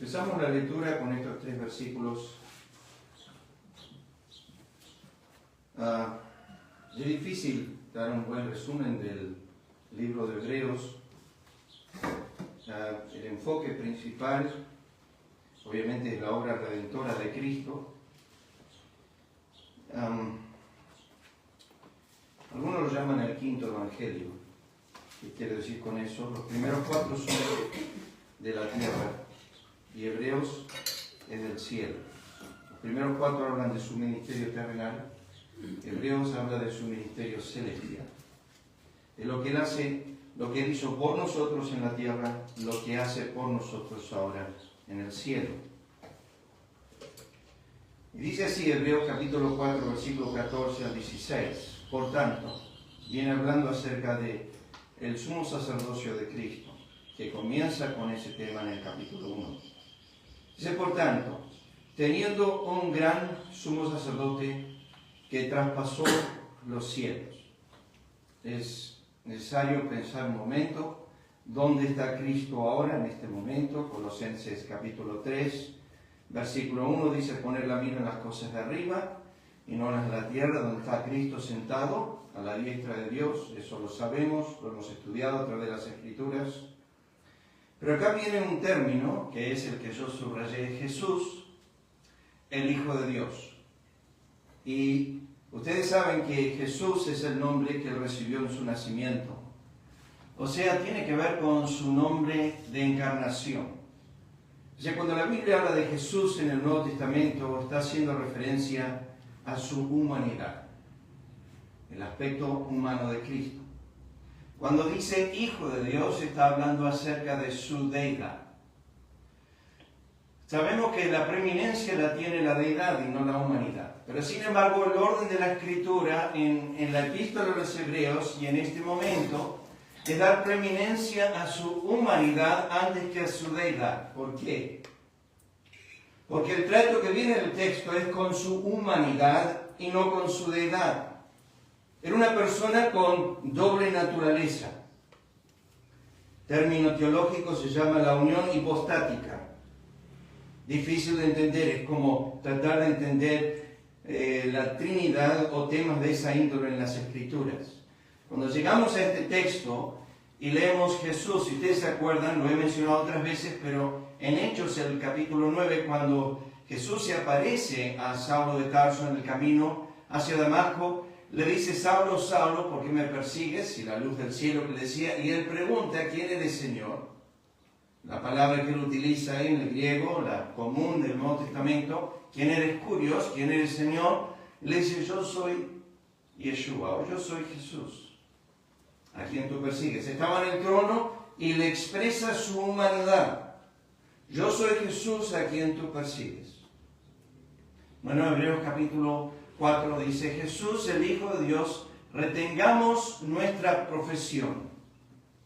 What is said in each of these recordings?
Empezamos la lectura con estos 3 versículos. Es difícil dar un buen resumen del libro de Hebreos. El enfoque principal, obviamente, es la obra redentora de Cristo. Algunos lo llaman el quinto evangelio. ¿Qué quiero decir con eso? Los primeros 4 son de la tierra y Hebreos es del cielo. Los primeros 4 hablan de su ministerio terrenal. Hebreos habla de su ministerio celestial. De lo que Él hace, lo que Él hizo por nosotros en la tierra, lo que hace por nosotros ahora en el cielo. Y dice así Hebreos capítulo 4, versículo 14 al 16. Por tanto, viene hablando acerca de el sumo sacerdocio de Cristo, que comienza con ese tema en el capítulo 1. Dice, por tanto, teniendo un gran sumo sacerdote que traspasó los cielos. Es necesario pensar un momento, ¿dónde está Cristo ahora en este momento? Colosenses capítulo 3, versículo 1 dice, poner la mira en las cosas de arriba y no en las de la tierra, donde está Cristo sentado a la diestra de Dios. Eso lo sabemos, lo hemos estudiado a través de las Escrituras. Pero acá viene un término, que es el que yo subrayé, Jesús, el Hijo de Dios. Y ustedes saben que Jesús es el nombre que Él recibió en su nacimiento. O sea, tiene que ver con su nombre de encarnación. O sea, cuando la Biblia habla de Jesús en el Nuevo Testamento, está haciendo referencia a su humanidad, el aspecto humano de Cristo. Cuando dice Hijo de Dios, está hablando acerca de su deidad. Sabemos que la preeminencia la tiene la deidad y no la humanidad. Pero sin embargo, el orden de la Escritura en la epístola de los Hebreos y en este momento es dar preeminencia a su humanidad antes que a su deidad. ¿Por qué? Porque el trato que viene del texto es con su humanidad y no con su deidad. Era una persona con doble naturaleza. Término teológico se llama la unión hipostática. Difícil de entender, es como tratar de entender la Trinidad o temas de esa índole en las Escrituras. Cuando llegamos a este texto y leemos Jesús, si ustedes se acuerdan, lo he mencionado otras veces, pero en Hechos, el capítulo 9, cuando Jesús se aparece a Saulo de Tarso en el camino hacia Damasco, le dice, Saulo, Saulo, ¿por qué me persigues? Y la luz del cielo que le decía, y él pregunta, ¿quién eres, Señor? La palabra que él utiliza ahí en el griego, la común del Nuevo Testamento, ¿quién eres, Curios? ¿Quién eres, Señor? Le dice, yo soy Yeshua, o yo soy Jesús, a quien tú persigues. Estaba en el trono y le expresa su humanidad. Yo soy Jesús a quien tú persigues. Bueno, Hebreos capítulo 4 dice, Jesús, el Hijo de Dios, retengamos nuestra profesión.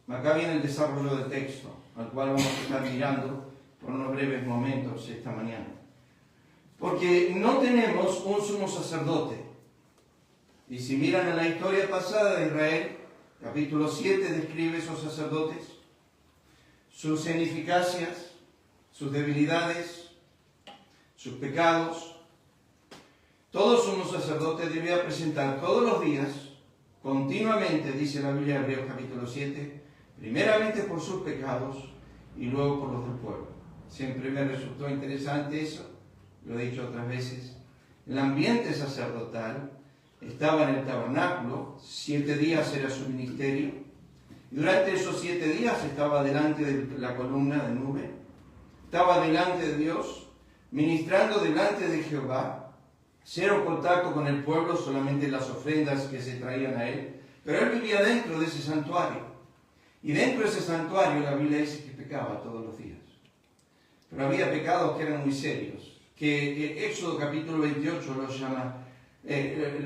Acá viene el desarrollo del texto, al cual vamos a estar mirando por unos breves momentos esta mañana. Porque no tenemos un sumo sacerdote. Y si miran en la historia pasada de Israel, capítulo 7 describe esos sacerdotes, sus ineficacias, sus debilidades, sus pecados. Todo sumo sacerdote debía presentar todos los días, continuamente, dice la Biblia de Hebreos capítulo 7, primeramente por sus pecados y luego por los del pueblo. Siempre me resultó interesante eso, lo he dicho otras veces. El ambiente sacerdotal estaba en el tabernáculo, 7 días era su ministerio, y durante esos 7 días estaba delante de la columna de nube, estaba delante de Dios, ministrando delante de Jehová, cero contacto con el pueblo, solamente las ofrendas que se traían a él, pero él vivía dentro de ese santuario. Y dentro de ese santuario la Biblia dice que pecaba todos los días. Pero había pecados que eran muy serios, que Éxodo capítulo 28 los llama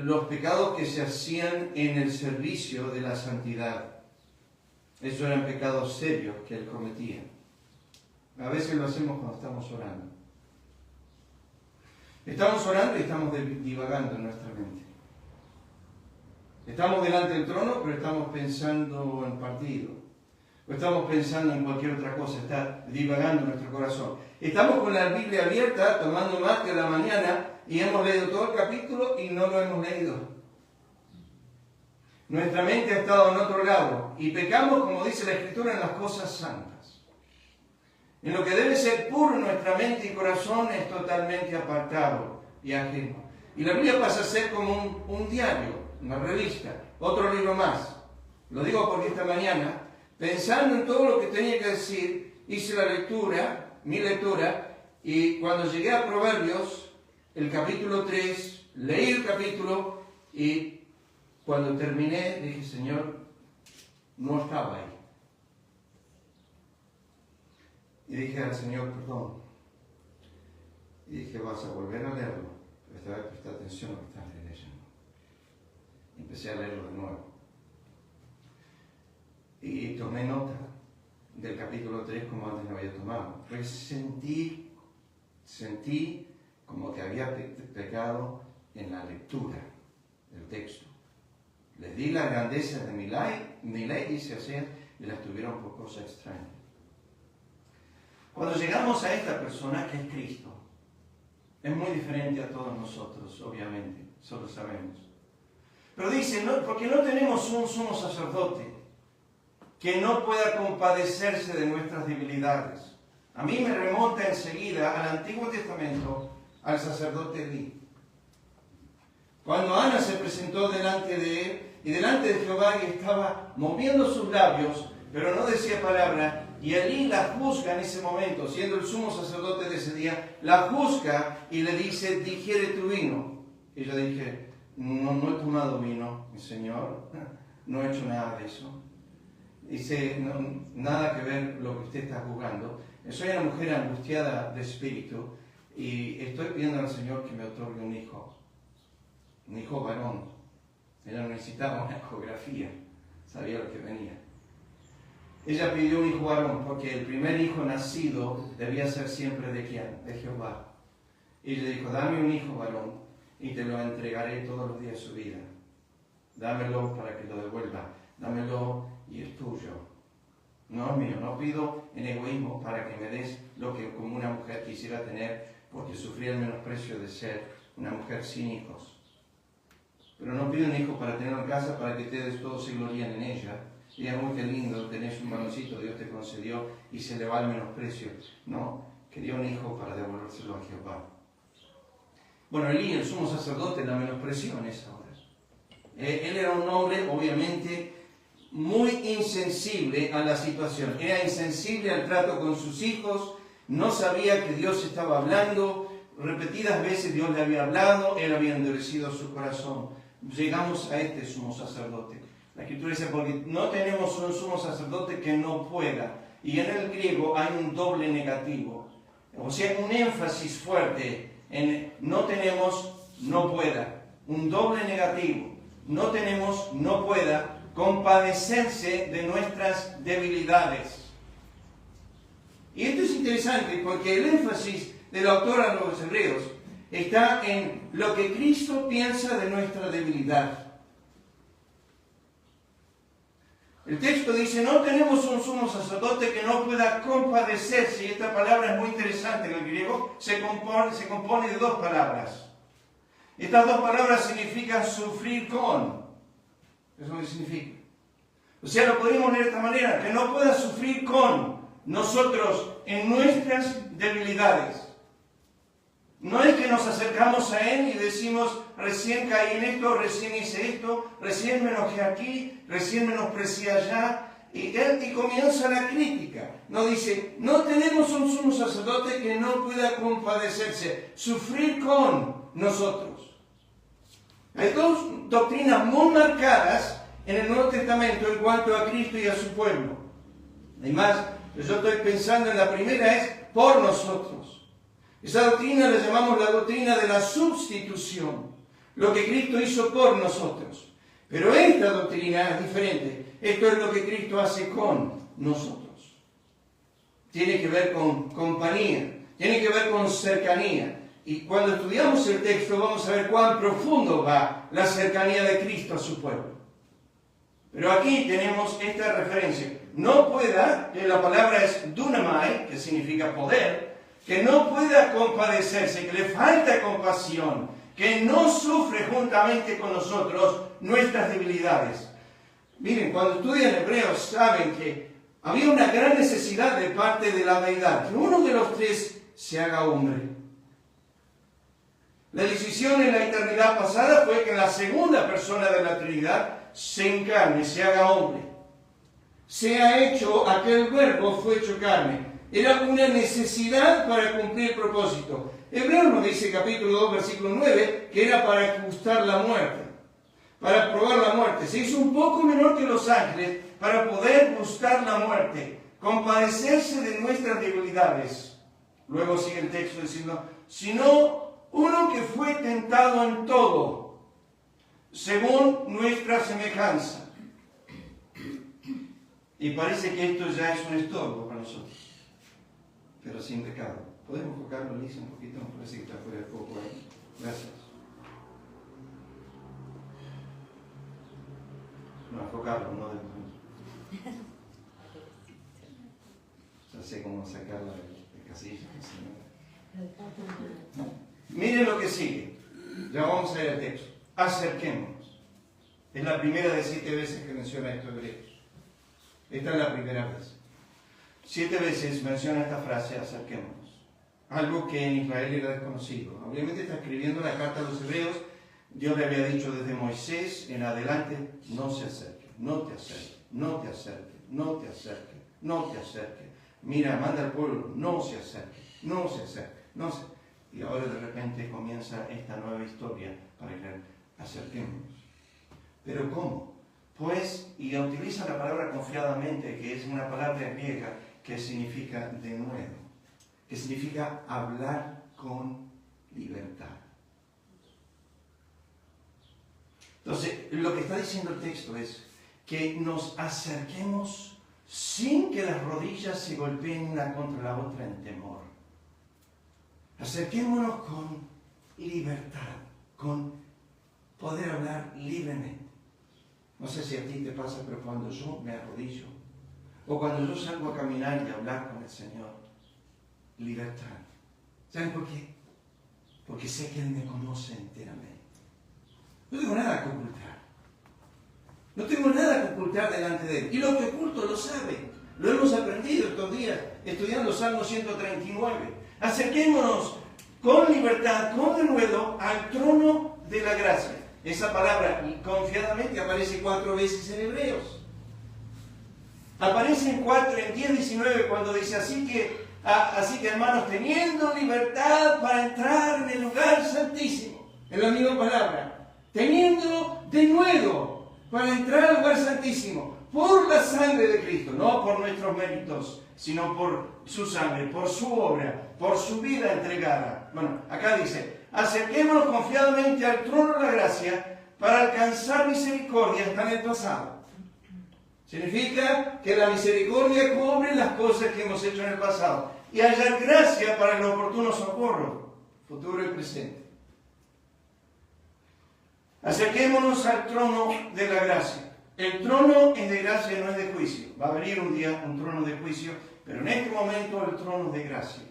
los pecados que se hacían en el servicio de la santidad. Esos eran pecados serios que él cometía. A veces lo hacemos cuando estamos orando. Estamos orando y estamos divagando en nuestra mente. Estamos delante del trono, pero estamos pensando en partido. ¿O estamos pensando en cualquier otra cosa? Está divagando nuestro corazón. Estamos con la Biblia abierta, tomando mate a la mañana, y hemos leído todo el capítulo y no lo hemos leído. Nuestra mente ha estado en otro lado y pecamos, como dice la Escritura, en las cosas santas. En lo que debe ser puro, nuestra mente y corazón es totalmente apartado y ajeno. Y la Biblia pasa a ser como un diario, una revista, otro libro más. Lo digo porque esta mañana, pensando en todo lo que tenía que decir, hice mi lectura, y cuando llegué a Proverbios, el capítulo 3, leí el capítulo y cuando terminé dije, Señor, no estaba ahí. Y dije al Señor, perdón. Y dije, vas a volver a leerlo. Pero esta vez presta atención a lo que estás leyendo. Y empecé a leerlo de nuevo. Y tomé nota del capítulo 3 como antes no había tomado. Pues sentí como que había pecado en la lectura del texto. Les di las grandezas de mi ley, dice así, y las tuvieron por cosa extraña. Cuando llegamos a esta persona que es Cristo, es muy diferente a todos nosotros, obviamente, eso lo sabemos. Pero dice, no, porque no tenemos un sumo sacerdote que no pueda compadecerse de nuestras debilidades. A mí me remonta enseguida al Antiguo Testamento, al sacerdote Elí. Cuando Ana se presentó delante de él, y delante de Jehová, y estaba moviendo sus labios, pero no decía palabra, y Elí la juzga en ese momento, siendo el sumo sacerdote de ese día, la juzga y le dice, digiere tu vino. Y yo dije, no he tomado vino, mi señor, no he hecho nada de eso. Dice, no, nada que ver lo que usted está juzgando. Soy una mujer angustiada de espíritu y estoy pidiendo al Señor que me otorgue un hijo varón. Ella no necesitaba una ecografía, sabía lo que venía. Ella pidió un hijo varón porque el primer hijo nacido debía ser siempre de ¿quién? De Jehová. Y ella dijo, dame un hijo varón y te lo entregaré todos los días de su vida. Dámelo para que lo devuelva. Dámelo y es tuyo. No es mío. No pido en egoísmo para que me des lo que como una mujer quisiera tener porque sufría el menosprecio de ser una mujer sin hijos. Pero no pido un hijo para tenerlo en casa para que ustedes todos se gloríen en ella. Y es muy lindo, tenés un varoncito, Dios te concedió y se le va el menosprecio. No, quería un hijo para devolvérselo a Jehová. Bueno, Elí, el sumo sacerdote, la menospreció en esa hora. Él era un hombre, obviamente, muy insensible a la situación. Era insensible al trato con sus hijos, no sabía que Dios estaba hablando. Repetidas veces Dios le había hablado, él había endurecido su corazón. Llegamos a este sumo sacerdote. La Escritura dice, porque no tenemos un sumo sacerdote que no pueda. Y en el griego hay un doble negativo. O sea, un énfasis fuerte en no tenemos, no pueda. Un doble negativo. No tenemos, no pueda compadecerse de nuestras debilidades. Y esto es interesante porque el énfasis del autor a los Hebreos está en lo que Cristo piensa de nuestra debilidad. El texto dice, no tenemos un sumo sacerdote que no pueda compadecerse, y esta palabra es muy interesante, en el griego se compone de dos palabras. Estas dos palabras significan sufrir con. Eso es lo que significa. O sea, lo podríamos leer de esta manera, que no pueda sufrir con nosotros en nuestras debilidades. No es que nos acercamos a Él y decimos, recién caí en esto, recién hice esto, recién me enojé aquí, recién menosprecié allá, y comienza la crítica. No dice, no tenemos un sumo sacerdote que no pueda compadecerse, sufrir con nosotros. Hay dos doctrinas muy marcadas en el Nuevo Testamento en cuanto a Cristo y a su pueblo. Además, yo estoy pensando en la primera es por nosotros. Esa doctrina la llamamos la doctrina de la sustitución, lo que Cristo hizo por nosotros. Pero esta doctrina es diferente. Esto es lo que Cristo hace con nosotros. Tiene que ver con compañía, tiene que ver con cercanía. Y cuando estudiamos el texto vamos a ver cuán profundo va la cercanía de Cristo a su pueblo. Pero aquí tenemos esta referencia. no pueda, que la palabra es dunamai, que significa poder, que no pueda compadecerse, que le falta compasión, que no sufre juntamente con nosotros nuestras debilidades. Miren, cuando estudian Hebreos saben que había una gran necesidad de parte de la deidad, que uno de los tres se haga hombre. La decisión en la eternidad pasada fue que la segunda persona de la Trinidad se encarne, se haga hombre. Se ha hecho, aquel verbo fue hecho carne. Era una necesidad para cumplir el propósito. Hebreos nos dice, capítulo 2, versículo 9, que era para gustar la muerte, para probar la muerte. Se hizo un poco menor que los ángeles para poder gustar la muerte, compadecerse de nuestras debilidades. Luego sigue el texto diciendo, sino uno que fue tentado en todo, según nuestra semejanza. Y parece que esto ya es un estorbo para nosotros, pero sin pecado. ¿Podemos enfocarlo, Lisa, un poquito? Me parece que está fuera de foco ahí. Gracias. No, enfocarlo, no de... Ya sé cómo sacarla de casilla. ¿No? Miren lo que sigue. Ya vamos a ver el texto. Acerquémonos. Es la primera de 7 veces que menciona esto Hebreos. Esta es la primera vez. 7 veces menciona esta frase, acerquémonos. Algo que en Israel era desconocido. Obviamente está escribiendo la carta a los Hebreos. Dios le había dicho desde Moisés en adelante, no se acerque, no te acerque, no te acerque, no te acerque, no te acerque. Mira, manda al pueblo, no se acerque, no se acerque, no se... Y ahora de repente comienza esta nueva historia para Israel. Acerquémonos. ¿Pero cómo? Pues, y utiliza la palabra confiadamente, que es una palabra griega que significa de nuevo, que significa hablar con libertad. Entonces, lo que está diciendo el texto es que nos acerquemos sin que las rodillas se golpeen una contra la otra en temor. Acerquémonos con libertad, con poder hablar libremente. No sé si a ti te pasa, pero cuando yo me arrodillo, o cuando yo salgo a caminar y a hablar con el Señor, libertad. ¿Saben por qué? Porque sé que Él me conoce enteramente. No tengo nada que ocultar. No tengo nada que ocultar delante de Él. Y lo que oculto lo sabe. Lo hemos aprendido estos días, estudiando Salmo 139. Acerquémonos con libertad, con denuedo, al trono de la gracia. Esa palabra, confiadamente, aparece 4 veces en Hebreos. Aparece en 10, 19, cuando dice, así que hermanos, teniendo libertad para entrar en el lugar santísimo. Es la misma palabra. Teniendo denuedo para entrar al lugar santísimo. Por la sangre de Cristo. No por nuestros méritos, sino por su sangre, por su obra, por su vida entregada. Bueno, acá dice, acerquémonos confiadamente al trono de la gracia para alcanzar misericordia hasta en el pasado. Significa que la misericordia cubre las cosas que hemos hecho en el pasado y hallar gracia para el oportuno socorro, futuro y presente. Acerquémonos al trono de la gracia. El trono es de gracia, no es de juicio. Va a venir un día un trono de juicio, pero en este momento el trono de gracia.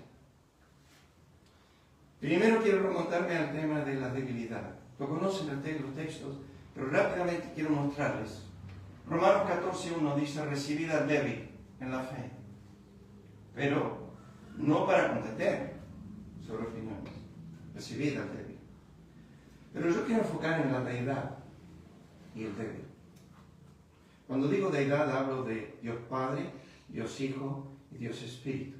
Primero quiero remontarme al tema de la debilidad. Lo conocen los textos, pero rápidamente quiero mostrarles. Romanos 14:1 dice, recibid al débil en la fe, pero no para contender sobre opiniones. Recibid al débil. Pero yo quiero enfocar en la deidad y el débil. Cuando digo deidad hablo de Dios Padre, Dios Hijo y Dios Espíritu.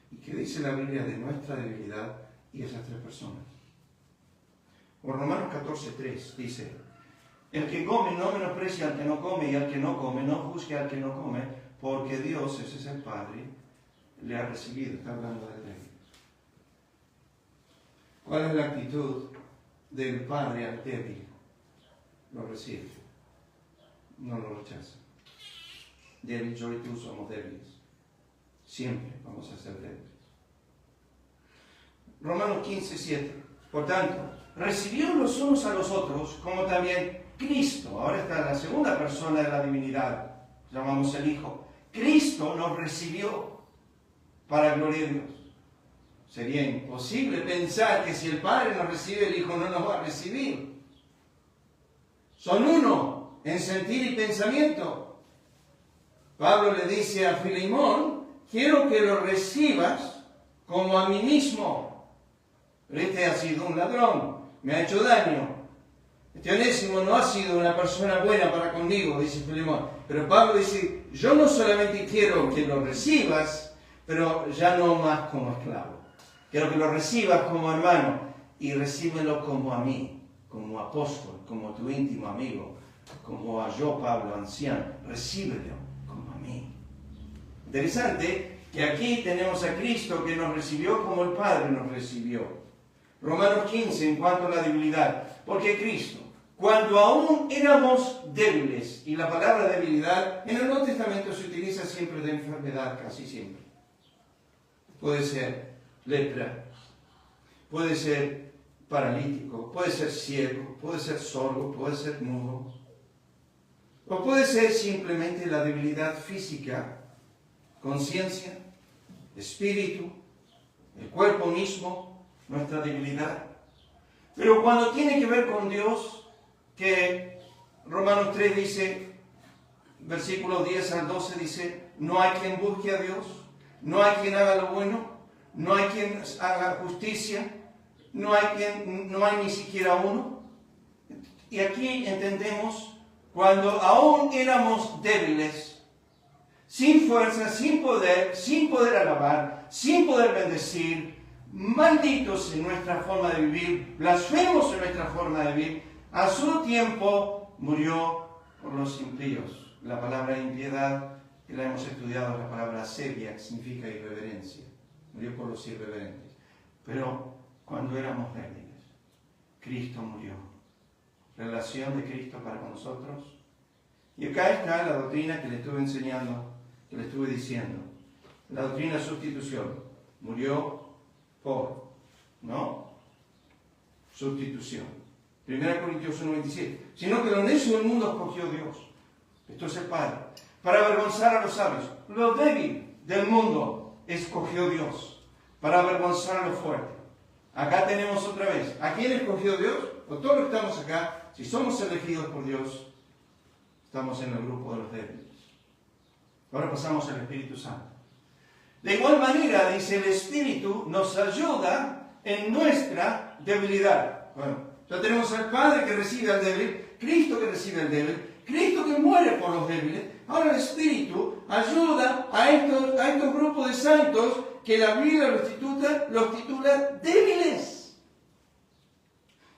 ¿Y qué dice la Biblia de nuestra debilidad y esas 3 personas? Por Romanos 14:3 dice, el que come no menosprecia al que no come, y al que no come no juzgue al que no come, porque Dios, ese es el Padre, le ha recibido. Está hablando del débil. ¿Cuál es la actitud del Padre al débil? Lo recibe, no lo rechaza. Débil, yo y tú somos débiles. Siempre vamos a ser débiles. Romanos 15:7. Por tanto, recibieron los unos a los otros, como también Cristo. Ahora está la segunda persona de la divinidad, llamamos el Hijo. Cristo nos recibió para gloria de Dios. Sería imposible pensar que si el Padre nos recibe, el Hijo no nos va a recibir. Son uno en sentir y pensamiento. Pablo le dice a Filemón, quiero que lo recibas como a mí mismo. Pero este ha sido un ladrón, me ha hecho daño. Este Onésimo no ha sido una persona buena para conmigo, dice Filemón. Pero Pablo dice, yo no solamente quiero que lo recibas, pero ya no más como esclavo. Quiero que lo recibas como hermano y recíbelo como a mí, como apóstol, como tu íntimo amigo, como a yo, Pablo, anciano. Recíbelo como a mí. Interesante que aquí tenemos a Cristo que nos recibió como el Padre nos recibió. Romanos 15, en cuanto a la debilidad. Porque Cristo, cuando aún éramos débiles, y la palabra debilidad en el Nuevo Testamento se utiliza siempre de enfermedad, casi siempre. Puede ser lepra, puede ser paralítico, puede ser ciego, puede ser sordo, puede ser mudo, o puede ser simplemente la debilidad física, conciencia, espíritu, el cuerpo mismo, nuestra debilidad. Pero cuando tiene que ver con Dios, que Romanos 3 dice, versículos 10 al 12 dice, no hay quien busque a Dios, no hay quien haga lo bueno, no hay quien haga justicia, no hay ni siquiera uno. Y aquí entendemos, cuando aún éramos débiles, sin fuerza, sin poder alabar, sin poder bendecir, malditos en nuestra forma de vivir, blasfemos en nuestra forma de vivir, a su tiempo murió por los impíos. La palabra impiedad, que la hemos estudiado, la palabra asedia, que significa irreverencia. Murió por los irreverentes. Pero cuando éramos débiles, Cristo murió. Relación de Cristo para con nosotros. Y acá está la doctrina que le estuve enseñando, que le estuve diciendo. La doctrina de sustitución. Murió por, ¿no? Sustitución. 1 Corintios 1:27. Sino que lo necio del mundo escogió Dios. Esto es el Padre. Para avergonzar a los sabios. Lo débil del mundo escogió Dios. Para avergonzar a los fuertes. Acá tenemos otra vez. ¿A quién escogió Dios? Pues todos los que estamos acá, si somos elegidos por Dios, estamos en el grupo de los débiles. Ahora pasamos al Espíritu Santo. De igual manera, dice, el Espíritu nos ayuda en nuestra debilidad. Bueno, ya tenemos al Padre que recibe al débil, Cristo que recibe al débil, Cristo que muere por los débiles. Ahora el Espíritu ayuda a estos grupos de santos que la Biblia los titula débiles.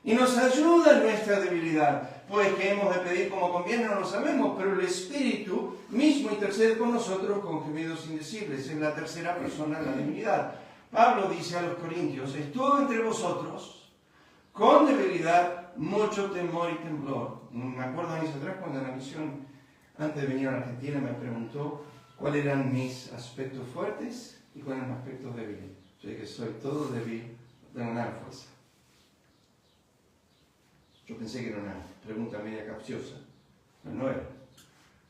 Y nos ayuda en nuestra debilidad. Pues que hemos de pedir como conviene no lo sabemos, pero el Espíritu mismo intercede con nosotros con gemidos indecibles. En la tercera persona de la divinidad. Pablo dice a los Corintios, estuvo entre vosotros con debilidad, mucho temor y temblor. Me acuerdo años atrás cuando en la misión, antes de venir a Argentina, me preguntó cuáles eran mis aspectos fuertes y cuáles eran mis aspectos débiles. Yo dije, soy todo débil, no tengo nada de fuerza. Yo pensé que era una pregunta media capciosa, pero no era.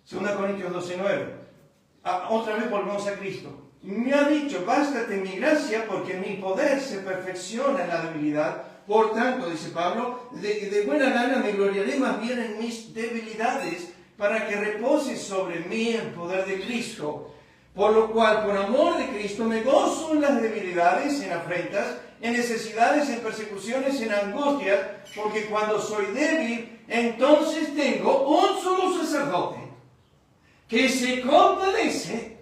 2 Corintios 12:9. Otra vez volvemos a Cristo. Me ha dicho, bástate mi gracia porque mi poder se perfecciona en la debilidad. Por tanto, dice Pablo, de buena gana me gloriaré más bien en mis debilidades para que repose sobre mí el poder de Cristo. Por lo cual, por amor de Cristo, me gozo en las debilidades, en afrentas, en necesidades, en persecuciones, en angustias, porque cuando soy débil, entonces tengo un sumo sacerdote que se compadece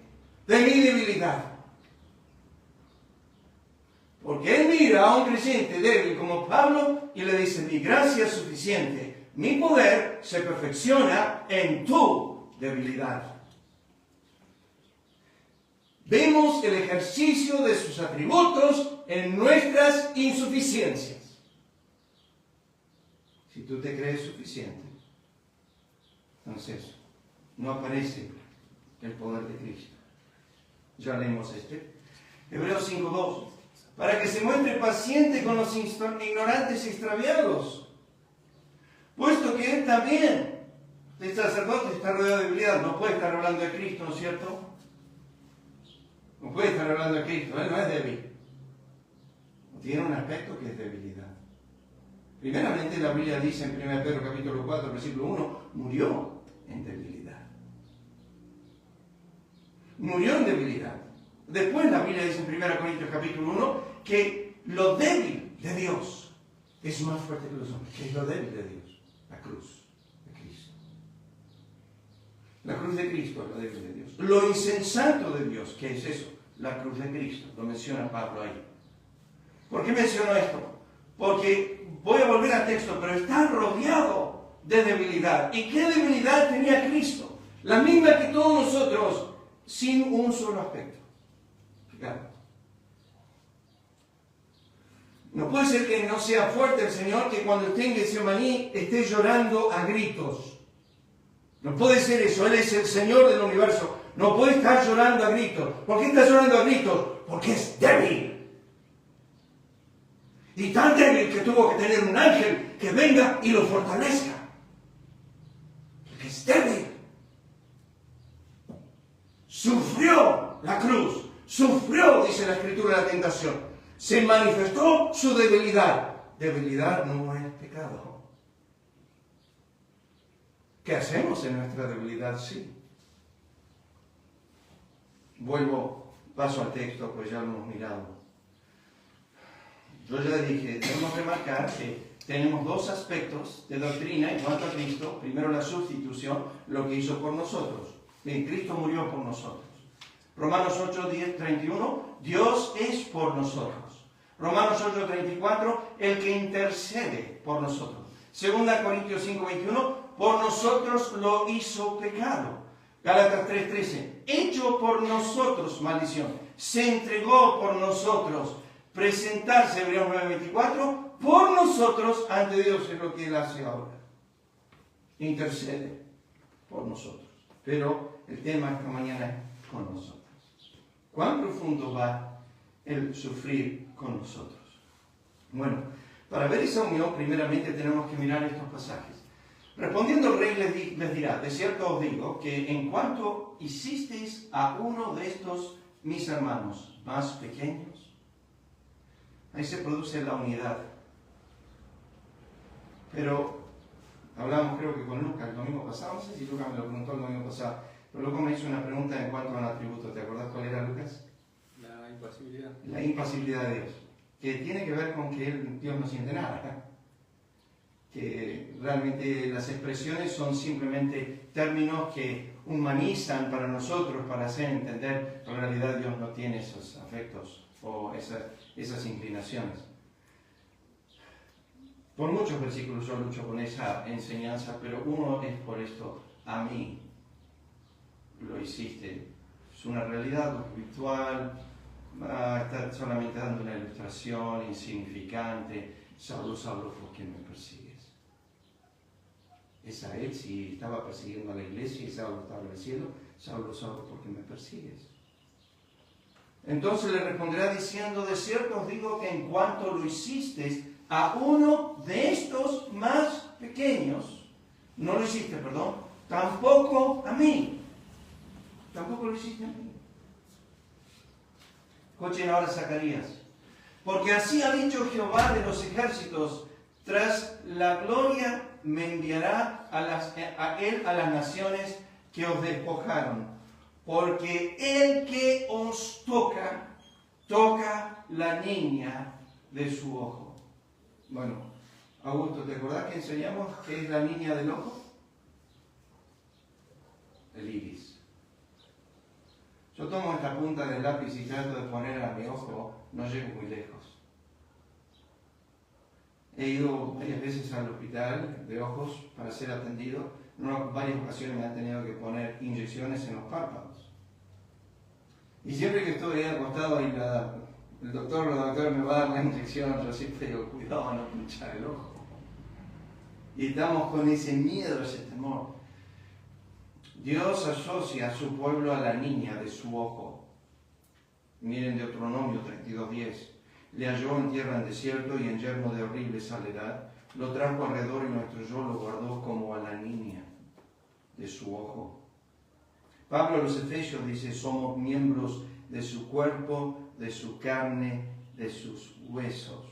de mi debilidad. Porque él mira a un creyente débil como Pablo y le dice, mi gracia es suficiente, mi poder se perfecciona en tu debilidad. Vemos el ejercicio de sus atributos en nuestras insuficiencias. Si tú te crees suficiente, entonces no aparece el poder de Cristo. Ya leemos Hebreos 5:2. Para que se muestre paciente con los ignorantes y extraviados, puesto que él también, el sacerdote, está rodeado de debilidad. No puede estar hablando de Cristo, ¿no es cierto? No puede estar hablando de Cristo, Él no es débil. Tiene un aspecto que es debilidad. Primeramente la Biblia dice en 1 Pedro capítulo 4, versículo 1, murió en debilidad. Murió en debilidad. Después la Biblia dice en 1 Corintios capítulo 1 que lo débil de Dios es más fuerte que los hombres. ¿Qué es lo débil de Dios? La cruz de Cristo. La cruz de Cristo es lo débil de Dios. Lo insensato de Dios, ¿qué es eso? La cruz de Cristo. Lo menciona Pablo ahí. ¿Por qué menciono esto? Porque voy a volver al texto, pero está rodeado de debilidad. ¿Y qué debilidad tenía Cristo? La misma que todos nosotros, sin un solo aspecto. Fíjate. No puede ser que no sea fuerte el Señor, que cuando esté en Getsemaní esté llorando a gritos. No puede ser eso. Él es el Señor del universo. No puede estar llorando a gritos. ¿Por qué está llorando a gritos? Porque es débil. Y tan débil que tuvo que tener un ángel que venga y lo fortalezca. Porque es débil. Sufrió la cruz. Sufrió, dice la Escritura, la tentación. Se manifestó su debilidad. Debilidad no es pecado. ¿Qué hacemos en nuestra debilidad? Sí. Paso al texto, pues ya lo hemos mirado. Yo ya dije, debemos remarcar que tenemos dos aspectos de doctrina en cuanto a Cristo. Primero, la sustitución, lo que hizo por nosotros. Bien, Cristo murió por nosotros. Romanos 8, 10, 31, Dios es por nosotros. Romanos 8, 34, el que intercede por nosotros. Segunda Corintios 5, 21, por nosotros lo hizo pecado. Gálatas 3, 13, hecho por nosotros maldición. Se entregó por nosotros. Presentarse, Hebreos 9:24, por nosotros ante Dios, es lo que Él hace ahora. Intercede por nosotros. Pero el tema esta mañana es con nosotros. ¿Cuán profundo va el sufrir con nosotros? Bueno, para ver esa unión, primeramente tenemos que mirar estos pasajes. Respondiendo el rey les dirá, de cierto os digo, que en cuanto hicisteis a uno de estos mis hermanos más pequeños, ahí se produce la unidad. Pero hablamos creo que con Lucas el domingo pasado, no sé si Lucas me lo preguntó el domingo pasado, pero luego me hizo una pregunta en cuanto al atributo. ¿Te acordás cuál era, Lucas? La impasibilidad. La impasibilidad de Dios, que tiene que ver con que Dios no siente nada. Que realmente las expresiones son simplemente términos que humanizan para nosotros, para hacer entender que en realidad Dios no tiene esos afectos o esas inclinaciones. Por muchos versículos yo lucho con esa enseñanza, pero uno es por esto: a mí lo hiciste. Es una realidad virtual, está solamente dando una ilustración insignificante. Saulo, Saulo, ¿por qué me persigues? Es a él, si estaba persiguiendo a la iglesia y Saulo estaba en el cielo. Saulo, Saulo, ¿por qué me persigues? Entonces le responderá diciendo, de cierto os digo que en cuanto lo hicisteis a uno de estos más pequeños, no lo hiciste, perdón, tampoco a mí. Tampoco lo hiciste a mí. Escuchen ahora Zacarías. Porque así ha dicho Jehová de los ejércitos, tras la gloria me enviará a él a las naciones que os despojaron. Porque el que os toca, toca la niña de su ojo. Bueno, Augusto, ¿te acordás que enseñamos qué es la niña del ojo? El iris. Yo tomo esta punta del lápiz y trato de poner a mi ojo, no llego muy lejos. He ido varias veces al hospital de ojos para ser atendido. En varias ocasiones me han tenido que poner inyecciones en los párpados. Y siempre que estoy ahí acostado y el doctor o la doctora me va a dar la inyección, yo siempre digo, cuidado a no pinchar el ojo. Y estamos con ese miedo, ese temor. Dios asocia a su pueblo a la niña de su ojo. Miren Deuteronomio 32:10. Le halló en tierra en desierto y en yermo de horrible soledad. Lo trajo alrededor y nuestro yo lo guardó como a la niña de su ojo. Pablo a los Efesios dice, somos miembros de su cuerpo, de su carne, de sus huesos.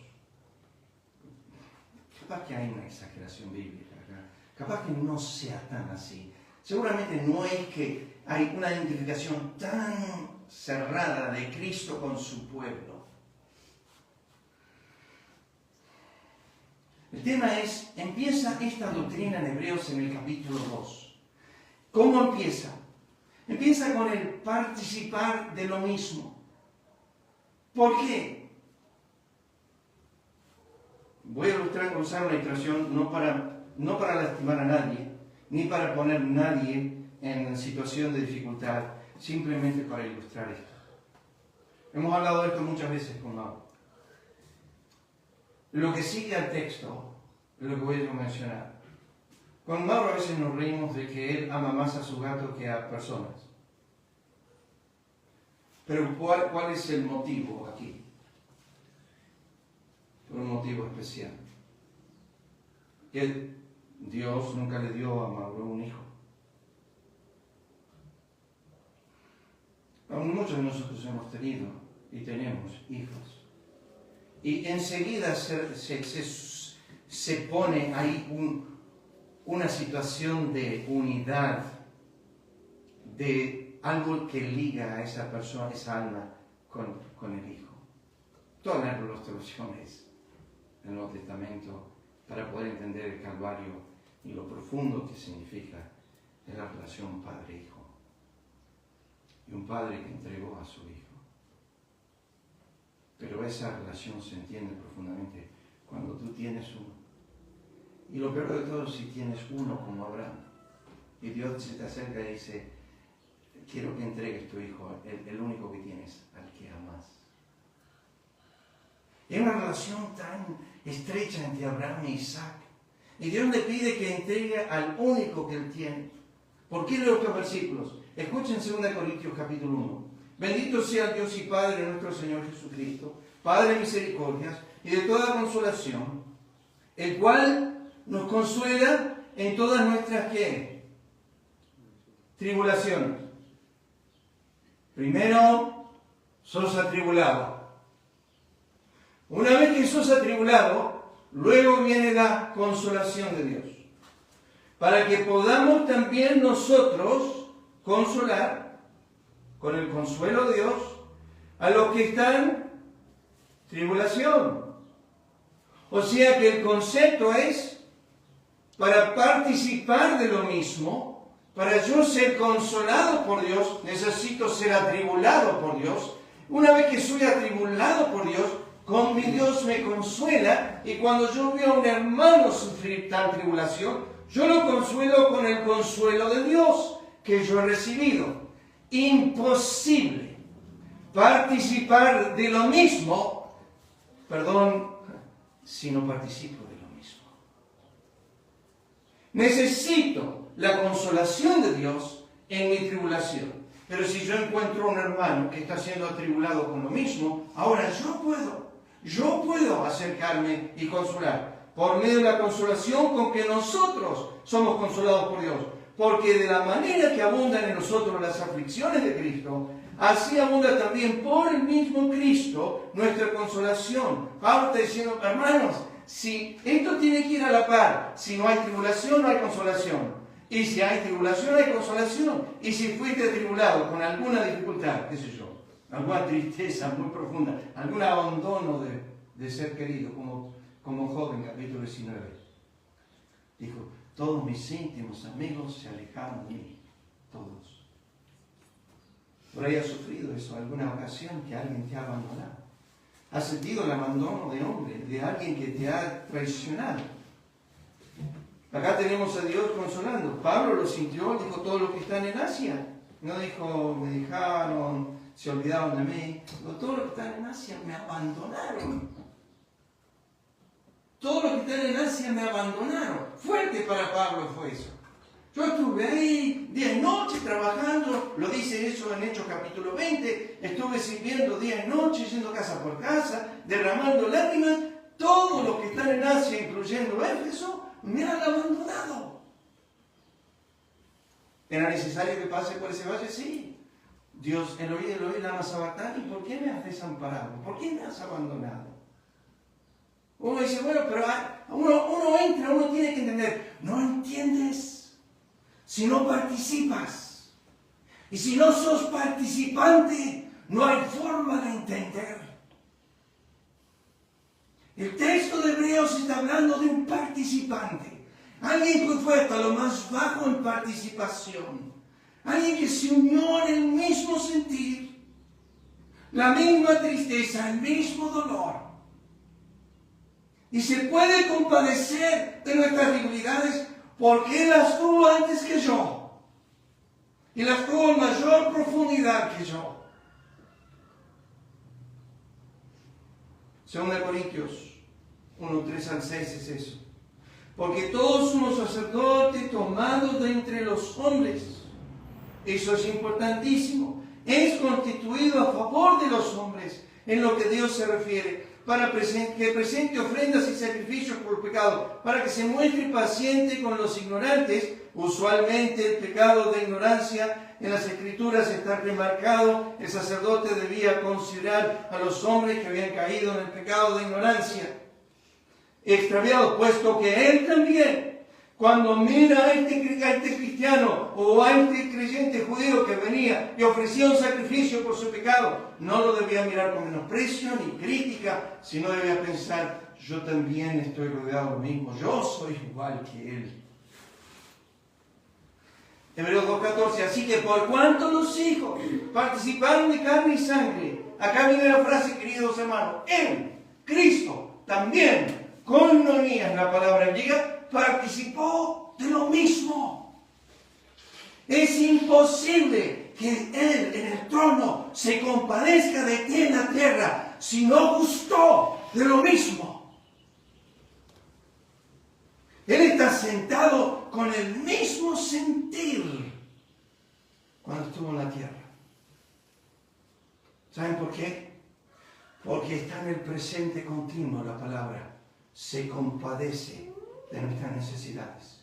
Capaz que hay una exageración bíblica acá. Capaz que no sea tan así. Seguramente no es que hay una identificación tan cerrada de Cristo con su pueblo. El tema es, empieza esta doctrina en Hebreos en el capítulo 2. ¿Cómo empieza? Empieza con el participar de lo mismo. ¿Por qué? Voy a usar una ilustración no para lastimar a nadie, ni para poner a nadie en situación de dificultad, simplemente para ilustrar esto. Hemos hablado de esto muchas veces con Mauro. Lo que sigue al texto es lo que voy a mencionar. Con Mauro a veces nos reímos de que él ama más a su gato que a personas. Pero ¿cuál es el motivo aquí? Por un motivo especial. Dios nunca le dio a Mauro un hijo. Muchos de nosotros hemos tenido y tenemos hijos. Y enseguida se pone ahí una situación de unidad, de algo que liga a esa persona, esa alma, con el hijo. Todas las ilustraciones del Nuevo Testamento para poder entender el Calvario y lo profundo que significa es la relación padre-hijo. Y un padre que entregó a su hijo. Pero esa relación se entiende profundamente cuando tú tienes uno. Y lo peor de todo, si tienes uno como Abraham, y Dios se te acerca y dice, quiero que entregues tu hijo, el único que tienes, al que amas. Y hay una relación tan estrecha entre Abraham e Isaac. Y Dios le pide que entregue al único que él tiene. ¿Por qué leo estos versículos? Escuchen 2 Corintios capítulo 1. Bendito sea el Dios y Padre de nuestro Señor Jesucristo, Padre de misericordias y de toda consolación, el cual nos consuela en todas nuestras ¿qué? Tribulaciones. Primero, sos atribulado. Una vez que sos atribulado, luego viene la consolación de Dios. Para que podamos también nosotros consolar con el consuelo de Dios a los que están en tribulación. O sea que el concepto es, para participar de lo mismo, para yo ser consolado por Dios, necesito ser atribulado por Dios. Una vez que soy atribulado por Dios, con mi Dios me consuela, y cuando yo veo a un hermano sufrir tal tribulación, yo lo consuelo con el consuelo de Dios que yo he recibido. Imposible participar de lo mismo, si no participo de lo mismo. Necesito la consolación de Dios en mi tribulación. Pero si yo encuentro a un hermano que está siendo atribulado con lo mismo, ahora yo puedo acercarme y consolar por medio de la consolación con que nosotros somos consolados por Dios. Porque de la manera que abundan en nosotros las aflicciones de Cristo, así abunda también por el mismo Cristo nuestra consolación. Pablo está diciendo, hermanos, si esto tiene que ir a la par, si no hay tribulación, no hay consolación. Y si hay tribulación, hay consolación. Y si fuiste atribulado con alguna dificultad, qué sé yo, alguna tristeza muy profunda, algún abandono de ser querido, como Job en capítulo 19, dijo, todos mis íntimos amigos se alejaron de mí, todos. Por ahí has sufrido eso, alguna ocasión que alguien te ha abandonado. Has sentido el abandono de hombre, de alguien que te ha traicionado. Acá tenemos a Dios consolando. Pablo lo sintió, dijo, todos los que están en Asia. No dijo, me dejaron, se olvidaron de mí. Dijo, todos los que están en Asia me abandonaron. Todos los que están en Asia me abandonaron. Fuerte para Pablo fue eso. Yo estuve ahí día y noche trabajando, lo dice eso en Hechos capítulo 20, estuve sirviendo día y noche, yendo casa por casa, derramando lágrimas. Todos los que están en Asia, incluyendo Éfeso, me han abandonado. ¿Era necesario que pase por ese valle? Sí. Dios, Elohim, Elohim, lama sabachthani, ¿por qué me has desamparado? ¿Por qué me has abandonado? Uno dice, bueno, pero uno entra, uno tiene que entender. No entiendes si no participas. Y si no sos participante, no hay forma de entender. El texto de Hebreos está hablando de un participante. Alguien que fue hasta lo más bajo en participación. Alguien que se unió en el mismo sentir, la misma tristeza, el mismo dolor. Y se puede compadecer de nuestras debilidades porque Él las tuvo antes que yo. Y las tuvo en mayor profundidad que yo. 2 Corintios 1, 3 al 6 es eso. Porque todos somos sacerdotes tomados de entre los hombres. Eso es importantísimo. Es constituido a favor de los hombres en lo que Dios se refiere, para que presente ofrendas y sacrificios por pecado, para que se muestre paciente con los ignorantes. Usualmente el pecado de ignorancia en las Escrituras está remarcado. El sacerdote debía considerar a los hombres que habían caído en el pecado de ignorancia, extraviado, puesto que él también, cuando mira a este cristiano o a este creyente judío que venía y ofrecía un sacrificio por su pecado, no lo debía mirar con menosprecio ni crítica, sino debía pensar, yo también estoy rodeado de lo mismo, yo soy igual que él. Hebreos 2:14, así que por cuanto los hijos participaron de carne y sangre, acá viene la frase, queridos hermanos, en Cristo también, koinonia es la palabra griega, participó de lo mismo. Es imposible que Él en el trono se compadezca de ti en la tierra si no gustó de lo mismo. Él está sentado con el mismo sentir cuando estuvo en la tierra. ¿Saben por qué? Porque está en el presente continuo la palabra. Se compadece de nuestras necesidades,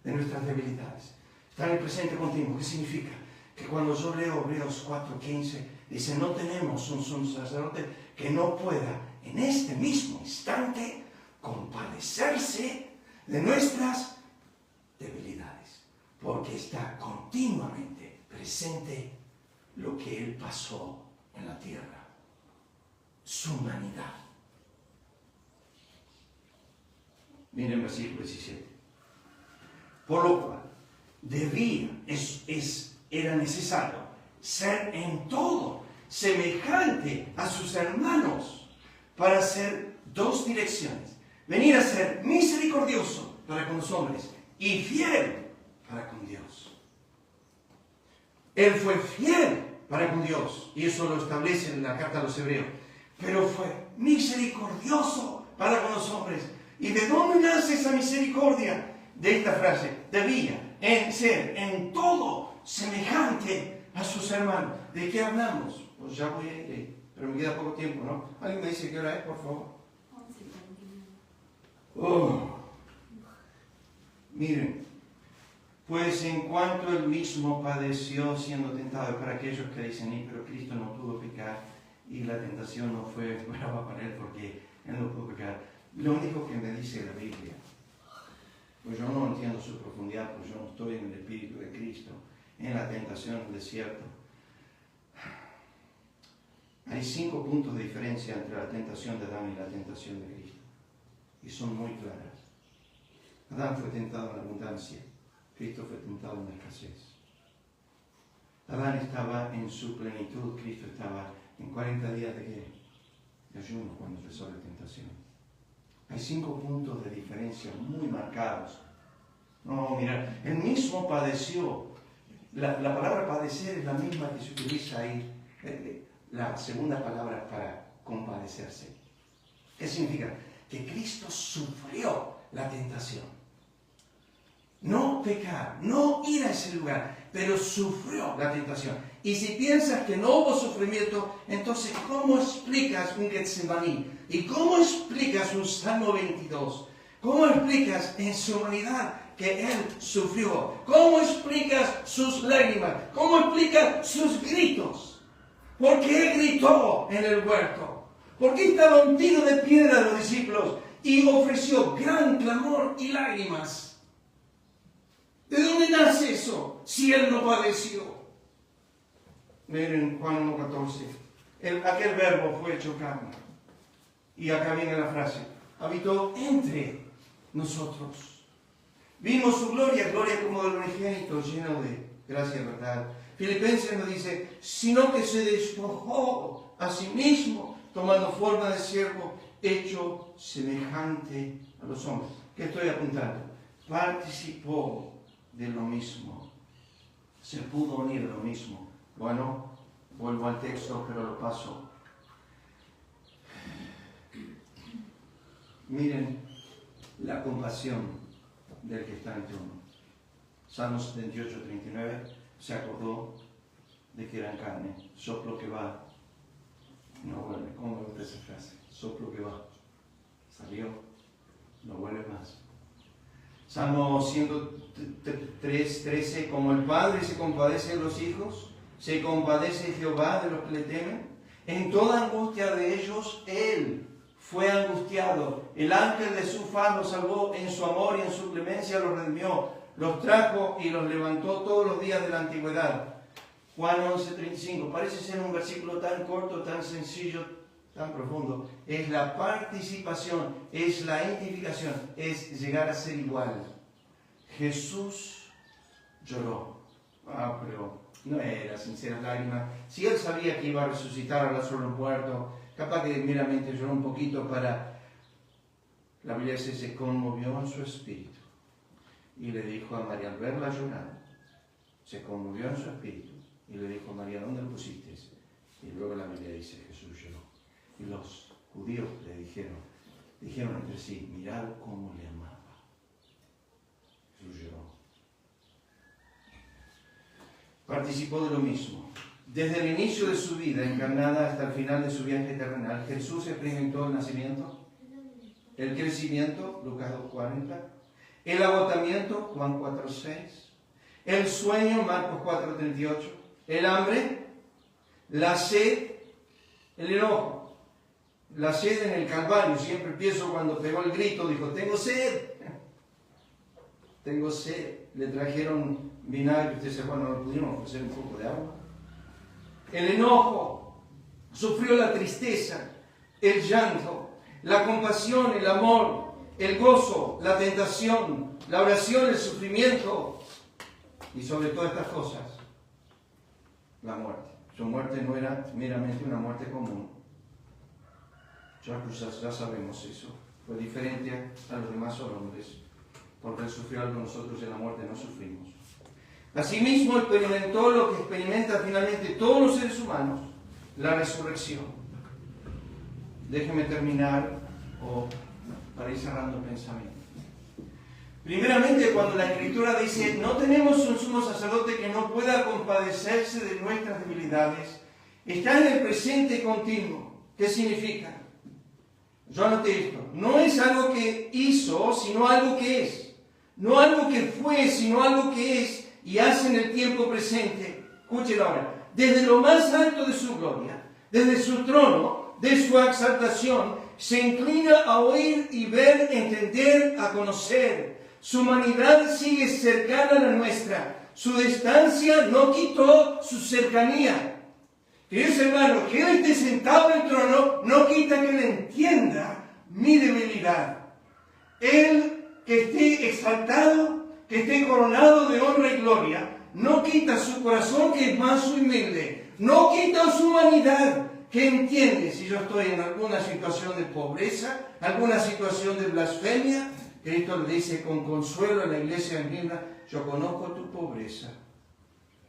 de nuestras debilidades. Está en el presente continuo. ¿Qué significa? Que cuando yo leo Hebreos 4:15, dice, no tenemos un sumo sacerdote que no pueda en este mismo instante compadecerse de nuestras debilidades, porque está continuamente presente lo que Él pasó en la tierra, su humanidad. Miren el versículo 17. Por lo cual, era necesario ser en todo semejante a sus hermanos para hacer dos direcciones. Venir a ser misericordioso para con los hombres y fiel para con Dios. Él fue fiel para con Dios, y eso lo establece en la carta a los Hebreos, pero fue misericordioso para con los hombres. ¿Y de dónde nace esa misericordia? De esta frase, debía ser en todo semejante a sus hermanos. ¿De qué hablamos? Pues ya voy a ir, pero me queda poco tiempo, ¿no? ¿Alguien me dice qué hora es, por favor? Miren, pues en cuanto él mismo padeció siendo tentado, para aquellos que dicen, pero Cristo no pudo pecar y la tentación no fue brava para él porque él no pudo pecar. Lo único que me dice la Biblia, pues yo no entiendo su profundidad, pues yo no estoy en el Espíritu de Cristo, en la tentación del desierto. Hay 5 puntos de diferencia entre la tentación de Adán y la tentación de Cristo, y son muy claras. Adán fue tentado en la abundancia, Cristo fue tentado en la escasez. Adán estaba en su plenitud, Cristo estaba en 40 días de ayuno cuando empezó la tentación. Hay 5 puntos de diferencia muy marcados. No, mira, él mismo padeció. La palabra padecer es la misma que se utiliza ahí, la segunda palabra para compadecerse. ¿Qué significa? Que Cristo sufrió la tentación. No pecar, no ir a ese lugar, pero sufrió la tentación. Y si piensas que no hubo sufrimiento, entonces ¿cómo explicas un Getsemaní? ¿Y cómo explicas un Salmo 22? ¿Cómo explicas en su humanidad que Él sufrió? ¿Cómo explicas sus lágrimas? ¿Cómo explicas sus gritos? ¿Por qué gritó en el huerto? ¿Por qué estaba un tiro de piedra los discípulos y ofreció gran clamor y lágrimas? ¿De dónde nace eso si Él no padeció? Miren Juan 1:14. Aquel verbo fue hecho carne. Y acá viene la frase. Habitó entre nosotros. Vimos su gloria, gloria como del unigénito, lleno de gracia y verdad. Filipenses nos dice, sino que se despojó a sí mismo, tomando forma de siervo, hecho semejante a los hombres. ¿Qué estoy apuntando? Participó de lo mismo. Se pudo unir a lo mismo. Bueno, vuelvo al texto, pero lo paso. Miren la compasión del que está ante uno. Salmos 78:39, se acordó de que eran carne. Soplo que va, no vuelve. ¿Cómo me gusta esa frase? Soplo que va. Salió, no vuelve más. Salmo 103:13, como el Padre se compadece de los hijos, se compadece Jehová de los que le temen. En toda angustia de ellos, Él fue angustiado. El ángel de su faz los salvó, en su amor y en su clemencia los redimió. Los trajo y los levantó todos los días de la antigüedad. Juan 11:35. Parece ser un versículo tan corto, tan sencillo, tan profundo. Es la participación, es la identificación, es llegar a ser igual. Jesús lloró. Pero no era sinceras lágrimas. Si Él sabía que iba a resucitar a Lázaro muerto, capaz que meramente lloró un poquito para... La Biblia dice, se conmovió en su espíritu. Y le dijo a María, al verla llorar, se conmovió en su espíritu. Y le dijo a María, ¿dónde lo pusiste? Y luego la Biblia dice, Jesús lloró. Y los judíos le dijeron entre sí, mirad cómo le amaba. Jesús lloró. Participó de lo mismo. Desde el inicio de su vida encarnada hasta el final de su viaje terrenal, Jesús experimentó el nacimiento, el crecimiento, Lucas 2:40, el agotamiento, Juan 4:6, el sueño, Marcos 4:38, el hambre, la sed, el enojo. La sed en el Calvario, siempre pienso cuando pegó el grito, dijo, tengo sed. Tengo sed. Le trajeron vinagre, usted dice, bueno, no pudieron ofrecer un poco de agua. El enojo, sufrió la tristeza, el llanto, la compasión, el amor, el gozo, la tentación, la oración, el sufrimiento y sobre todas estas cosas, la muerte. Su muerte no era meramente una muerte común. Ya sabemos eso. Fue diferente a los demás hombres, porque Él sufrió algo, nosotros en la muerte no sufrimos. Asimismo experimentó lo que experimentan finalmente todos los seres humanos, la resurrección. Déjeme terminar para ir cerrando el pensamiento. Primeramente, cuando la Escritura dice, no tenemos un sumo sacerdote que no pueda compadecerse de nuestras debilidades, está en el presente continuo. ¿Qué significa? Yo anoté esto. No es algo que hizo, sino algo que es. No algo que fue, sino algo que es y hace en el tiempo presente. Escúchelo ahora. Desde lo más alto de su gloria, desde su trono, de su exaltación, se inclina a oír y ver, entender, a conocer. Su humanidad sigue cercana a la nuestra. Su distancia no quitó su cercanía. Queridos hermanos, que Él esté sentado en el trono no quita que Él entienda mi debilidad. Él que esté exaltado, que esté coronado de honra y gloria, no quita su corazón que es más humilde. No quita su humanidad que entiende si yo estoy en alguna situación de pobreza, alguna situación de blasfemia. Cristo le dice con consuelo a la iglesia en Mirna, yo conozco tu pobreza,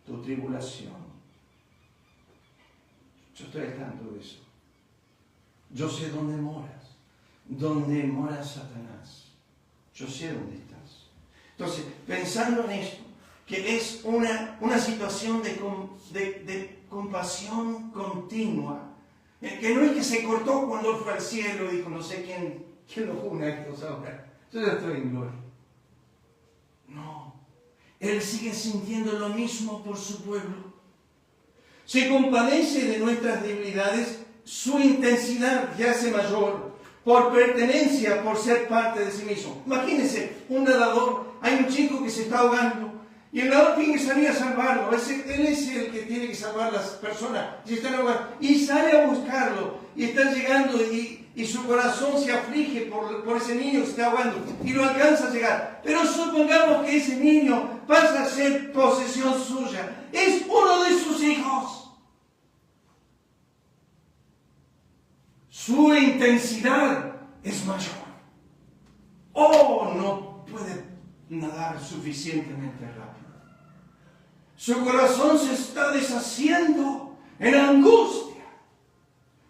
tu tribulación. Yo estoy al tanto de eso. Yo sé dónde mora Satanás. Yo sé dónde estás. Entonces, pensando en esto, que es una situación de compasión continua, que no es que se cortó cuando Él fue al cielo y dijo, no sé quién lo juna estos ahora. Yo ya estoy en gloria. No. Él sigue sintiendo lo mismo por su pueblo. Se compadece de nuestras debilidades, su intensidad ya hace mayor, por pertenencia, por ser parte de sí mismo. Imagínense, un nadador, hay un chico que se está ahogando, y el nadador tiene que salir a salvarlo. Él es el que tiene que salvar a las personas que se están ahogando. Y sale a buscarlo, y está llegando, y su corazón se aflige por ese niño que se está ahogando, y lo alcanza a llegar. Pero supongamos que ese niño pasa a ser posesión suya. Es uno de sus hijos. Su intensidad es mayor. Oh, no puede nadar suficientemente rápido. Su corazón se está deshaciendo en angustia.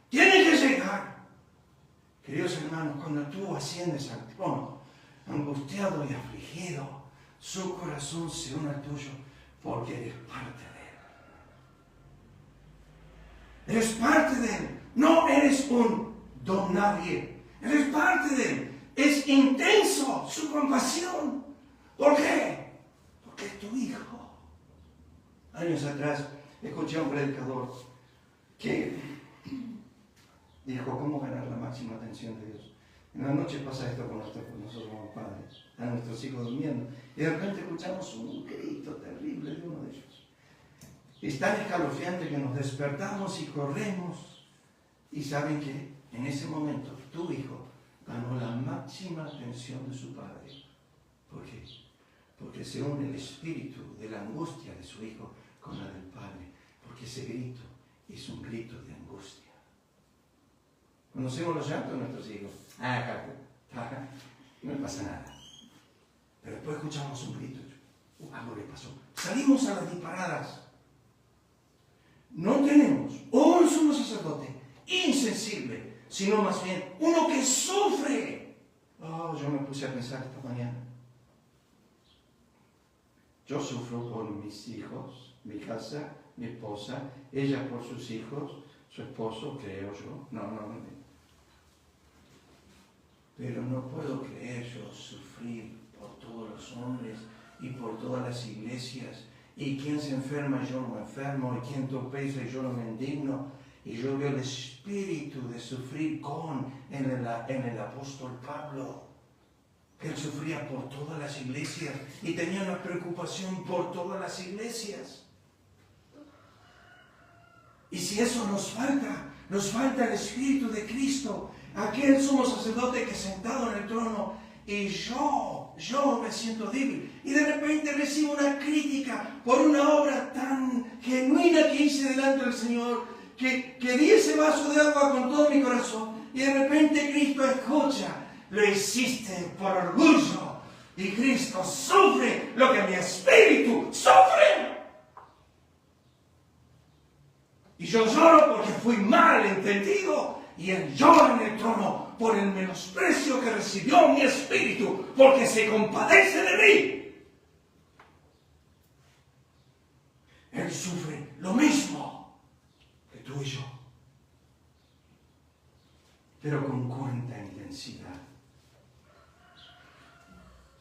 Tiene que llegar. Queridos hermanos, cuando tú asciendes al trono, angustiado y afligido, su corazón se une al tuyo porque eres parte de él. Eres parte de él. No eres un don nadie. Eres parte de él. Es intenso su compasión. ¿Por qué? Porque es tu hijo. Años atrás escuché a un predicador que dijo cómo ganar la máxima atención de Dios. En la noche pasa esto con nosotros como padres. A nuestros hijos durmiendo. Y de repente escuchamos un grito terrible de uno de ellos. Es tan escalofriante que nos despertamos y corremos. Y saben que en ese momento tu hijo ganó la máxima atención de su padre. ¿Por qué? Porque se une el espíritu de la angustia de su hijo con la del padre. Porque ese grito es un grito de angustia. Conocemos los llantos de nuestros hijos. No le pasa nada. Pero después escuchamos un grito. Algo le pasó. Salimos a las disparadas. No tenemos un sumo sacerdote insensible, sino más bien uno que sufre. Yo me puse a pensar esta mañana. Yo sufro por mis hijos, mi casa, mi esposa, ella por sus hijos, su esposo, creo yo. No. Pero no puedo creer yo sufrir por todos los hombres y por todas las iglesias. Y quien se enferma y yo no me enfermo, y quien tropeza y yo no me indigno. Y yo veo el espíritu de sufrir en el apóstol Pablo. Que él sufría por todas las iglesias y tenía una preocupación por todas las iglesias. Y si eso nos falta el espíritu de Cristo, aquel sumo sacerdote que sentado en el trono, y yo me siento débil. Y de repente recibo una crítica por una obra tan genuina que hice delante del Señor, que di ese vaso de agua con todo mi corazón, y de repente Cristo escucha, lo hiciste por orgullo, y Cristo sufre lo que mi espíritu sufre. Y yo lloro porque fui mal entendido, y Él llora en el trono por el menosprecio que recibió mi espíritu, porque se compadece de mí. Él sufre lo mismo que tú y yo, pero con cuánta intensidad.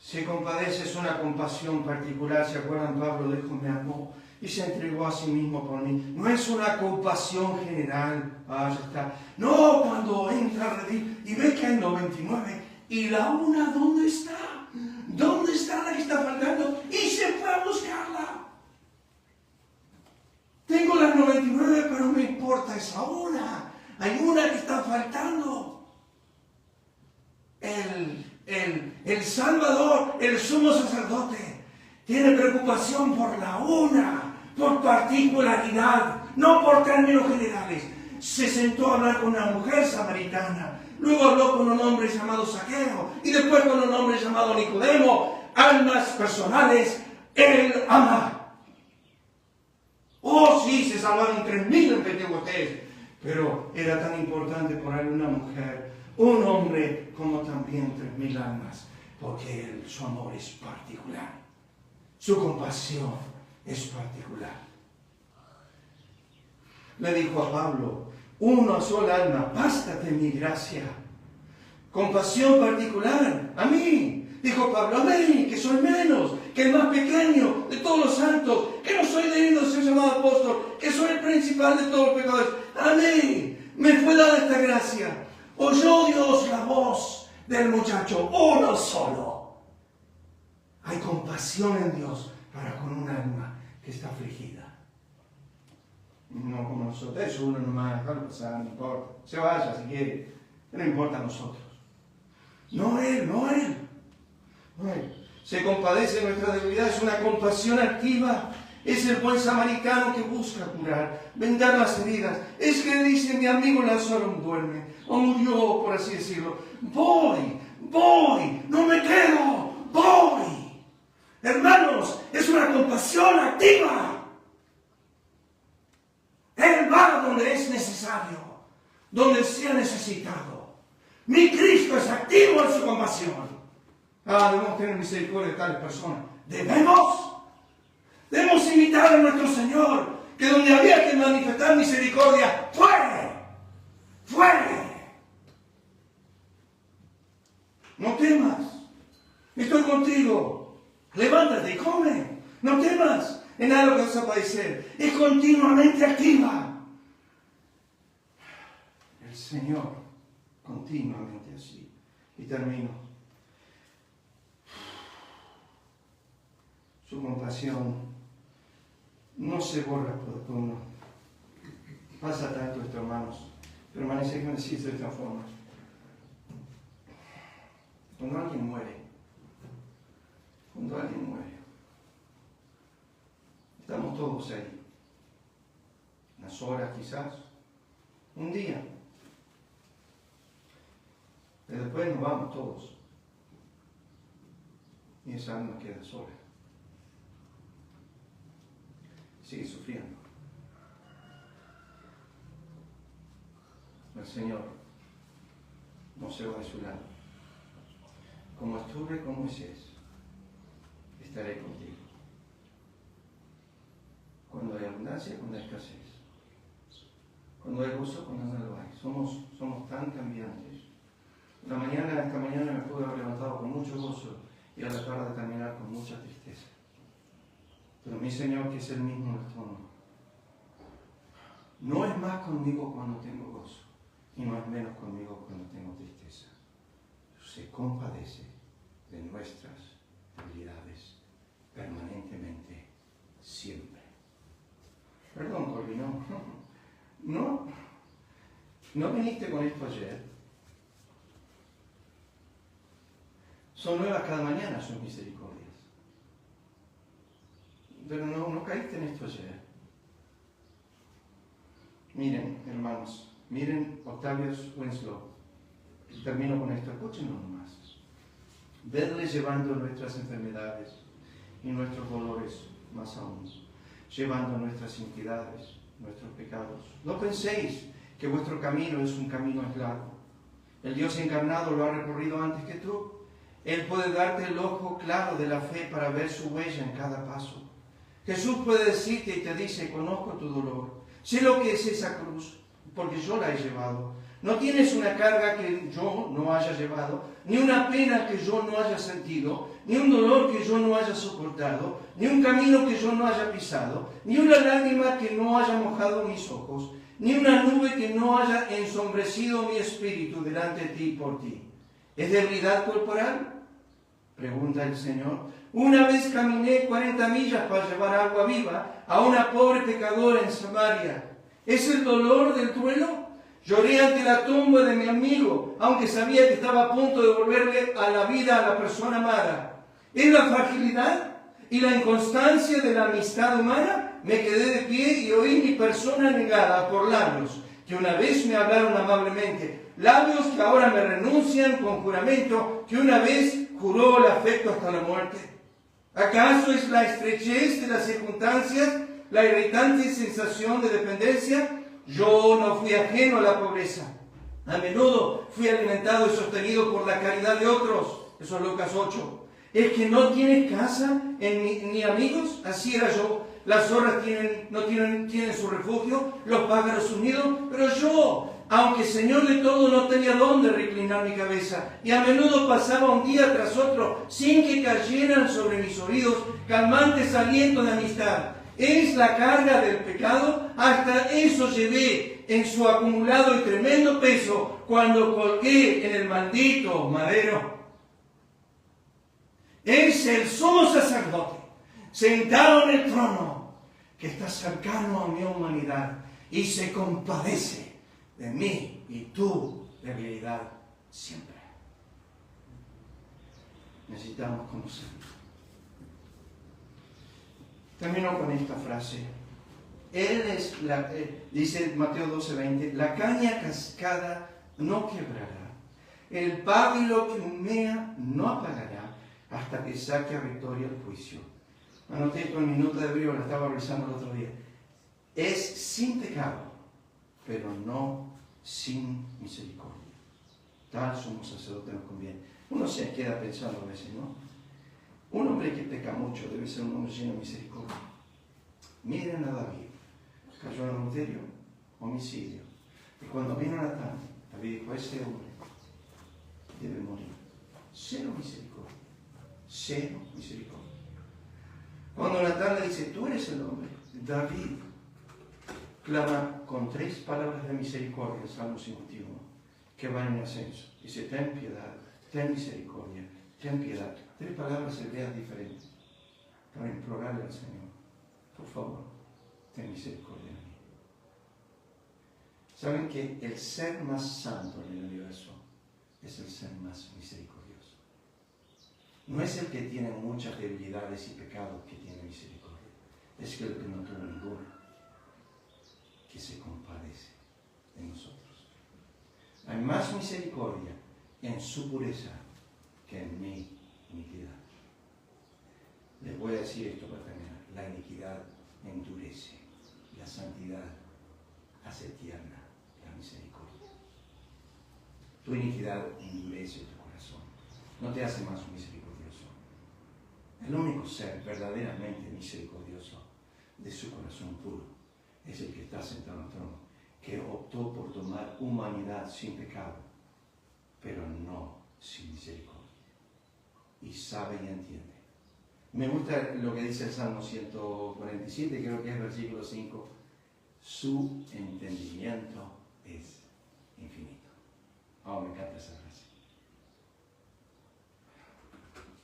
Se compadece, es una compasión particular. ¿Se acuerdan? Pablo dijo, me amó y se entregó a sí mismo por mí. No es una compasión general. Ya está. No, cuando entra a redil y ve que hay 99 y la una, ¿dónde está? ¿Dónde está la que está faltando? Y se fue a buscarla. Tengo las 99, pero me importa esa una. Hay una que está faltando. El Salvador, el sumo sacerdote, tiene preocupación por la una, por particularidad, no por términos generales. Se sentó a hablar con una mujer samaritana, luego habló con un hombre llamado Zaqueo, y después con un hombre llamado Nicodemo. Almas personales, él ama. Oh, sí, se salvaron 3,000 en Pentecostés, pero era tan importante ponerle una mujer, un hombre, como también 3,000 almas, porque su amor es particular, su compasión es particular. Le dijo a Pablo, una sola alma, bástate mi gracia. Compasión particular, a mí. Dijo Pablo, a mí, que soy menos, que el más pequeño de todos los santos, que no soy digno de ser llamado apóstol, que soy el principal de todos los pecadores. A mí me fue dada esta gracia. Oyó Dios la voz del muchacho, uno solo. Hay compasión en Dios para con un alma que está afligida. No como nosotros, eso uno nomás, déjalo pasar, no importa. Se vaya si quiere, no importa a nosotros. No él. Se compadece de nuestra debilidad, es una compasión activa. Es el buen samaritano que busca curar, vendar las heridas. Es que dice, mi amigo Lázaro duerme, o murió, por así decirlo. Voy, no me quedo, voy. Hermanos, es una compasión activa. Él va donde es necesario, donde sea necesitado. Mi Cristo es activo en su compasión. Debemos tener misericordia de tales personas. Debemos imitar a nuestro Señor, que donde había que manifestar misericordia, fue. No temas, estoy contigo. Levántate y come. No temas, en algo que vas a padecer. Es continuamente activa. El Señor, continuamente así. Y termino. Su compasión no se borra por uno. Pasa tanto esto, hermanos. Permanece con decir de esta forma. Cuando alguien muere, estamos todos ahí. Unas horas quizás, un día. Pero después nos vamos todos. Y esa alma queda sola. Sigue sufriendo. El Señor no se va de su lado. Como estuve con Moisés, estaré contigo. Cuando hay abundancia, cuando hay escasez. Cuando hay gozo, cuando no lo hay. Somos tan cambiantes. Esta mañana me pude haber levantado con mucho gozo y a la tarde terminar con mucha tristeza. Pero mi Señor, que es el mismo en el trono, no es más conmigo cuando tengo gozo y no es menos conmigo cuando tengo tristeza. Se compadece de nuestras debilidades permanentemente, siempre. Perdón, Corby, no viniste con esto ayer. Son nuevas cada mañana sus misericordias. Pero no caíste en esto ayer. Miren, hermanos, miren Octavius Winslow. Termino con esto, escúchenlo nomás. Vedle llevando nuestras enfermedades y nuestros dolores más aún, llevando nuestras iniquidades, nuestros pecados. No penséis que vuestro camino es un camino aislado. El Dios encarnado lo ha recorrido antes que tú. Él puede darte el ojo claro de la fe para ver su huella en cada paso. Jesús puede decirte y te dice, conozco tu dolor, sé lo que es esa cruz, porque yo la he llevado. No tienes una carga que yo no haya llevado, ni una pena que yo no haya sentido, ni un dolor que yo no haya soportado, ni un camino que yo no haya pisado, ni una lágrima que no haya mojado mis ojos, ni una nube que no haya ensombrecido mi espíritu delante de ti y por ti. ¿Es debilidad corporal? Pregunta el Señor. Una vez caminé 40 millas para llevar agua viva a una pobre pecadora en Samaria. ¿Es el dolor del duelo? Lloré ante la tumba de mi amigo, aunque sabía que estaba a punto de volverle a la vida a la persona amada. ¿Es la fragilidad y la inconstancia de la amistad humana? Me quedé de pie y oí mi persona negada por labios que una vez me hablaron amablemente, labios que ahora me renuncian con juramento que una vez juró el afecto hasta la muerte. ¿Acaso es la estrechez de las circunstancias, la irritante sensación de dependencia? Yo no fui ajeno a la pobreza. A menudo fui alimentado y sostenido por la caridad de otros. Eso es Lucas 8. ¿Es que no tienes casa ni amigos? Así era yo. Las zorras tienen su refugio, los pájaros sus nidos, pero yo aunque Señor de todo no tenía dónde reclinar mi cabeza, y a menudo pasaba un día tras otro sin que cayeran sobre mis oídos calmantes alientos de amistad. Es la carga del pecado, hasta eso llevé en su acumulado y tremendo peso cuando colgué en el maldito madero. Es el sumo sacerdote, sentado en el trono, que está cercano a mi humanidad y se compadece de mí y tu debilidad siempre. Necesitamos conocerlo. Termino con esta frase. Él es dice Mateo 12:20, la caña cascada no quebrará, el pábilo que humea no apagará hasta que saque a victoria el juicio. Anoté esto en mi nota de hebreo, la estaba revisando el otro día. Es sin pecado, pero no sin misericordia. Tal sumo sacerdote nos conviene. Uno se queda pensando a veces, ¿no? Un hombre que peca mucho debe ser un hombre lleno de misericordia. Miren a David. Cayó en adulterio, homicidio. Y cuando vino Natán, David dijo, ese hombre debe morir. Cero misericordia. Cero misericordia. Cuando Natán le dice, tú eres el hombre, David clama con 3 palabras de misericordia en Salmo 51, que van en ascenso. Dice, ten piedad, ten misericordia, ten piedad. 3 palabras hebreas diferentes para implorarle al Señor, por favor, ten misericordia de mí. ¿Saben que el ser más santo en el universo es el ser más misericordioso? No es el que tiene muchas debilidades y pecados que tiene misericordia, es el que no tuvo ninguna, que se compadece de nosotros. Hay más misericordia en su pureza que en mi iniquidad. Les voy a decir esto para terminar. La iniquidad endurece, la santidad hace tierna la misericordia. Tu iniquidad endurece tu corazón, no te hace más misericordioso. El único ser verdaderamente misericordioso de su corazón puro es el que está sentado en el trono, que optó por tomar humanidad sin pecado, pero no sin misericordia. Y sabe y entiende. Me gusta lo que dice el Salmo 147, creo que es versículo 5. Su entendimiento es infinito. Oh, me encanta esa frase.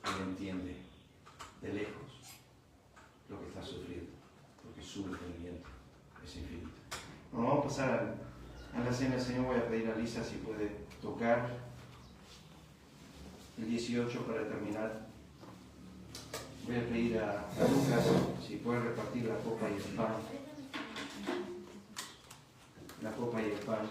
Él entiende de lejos lo que está sufriendo, porque su entendimiento es infinito. Bueno, vamos a pasar a la cena del Señor. Voy a pedir a Lisa si puede tocar el 18 para terminar. Voy a pedir a Lucas si puede repartir la copa y el pan. La copa y el pan.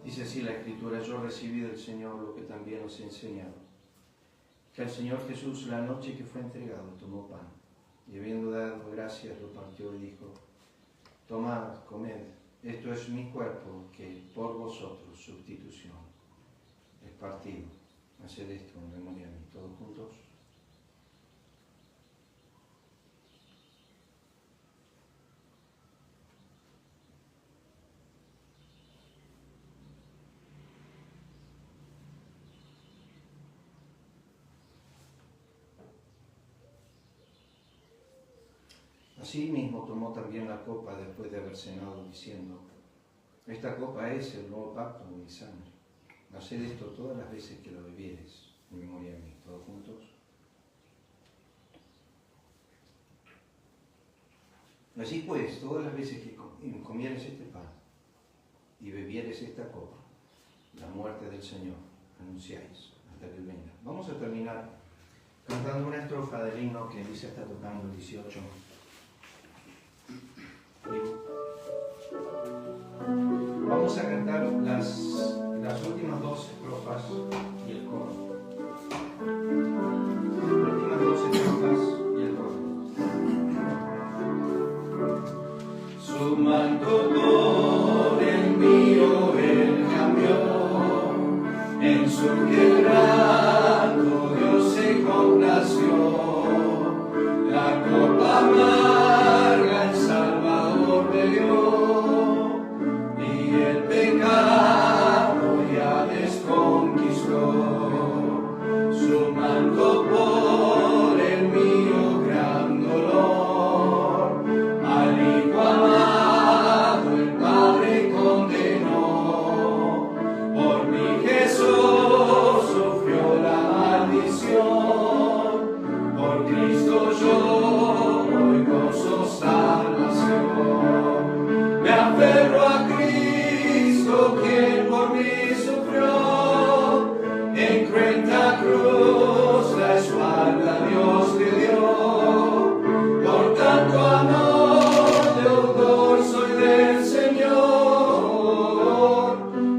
Dice así la Escritura: yo recibí del Señor lo que también os he enseñado, que el Señor Jesús, la noche que fue entregado, tomó pan, y habiendo dado gracias, lo partió y dijo: tomad, comed, esto es mi cuerpo, que por vosotros sustitución es partido. Haced esto en memoria de mí. Todos juntos. Así mismo tomó también la copa después de haber cenado, diciendo: esta copa es el nuevo pacto de mi sangre. Haced esto todas las veces que lo bebiereis, en memoria de mí. ¿Todos juntos? Así pues, todas las veces que comieres este pan y bebieres esta copa, la muerte del Señor anunciáis hasta que Él venga. Vamos a terminar cantando una estrofa del himno que Elisa está tocando, el 18. Vamos a cantar las últimas dos estrofas y el coro. Las últimas dos estrofas y el coro. Su manto por el mío Él cambió, en su quebranto Dios se complació, la copa amarga el Salvador bebió, y el pecado ya desconquistó. Su manto por el mío gran dolor, al Hijo amado el Padre condenó. Por mi Jesús sufrió la maldición, por Cristo yo hoy gozo salvación. Me aferro a Cristo quien por mí sufrió, en cruenta cruz la espalda Dios te dio. Por tanto amor deudor soy del Señor,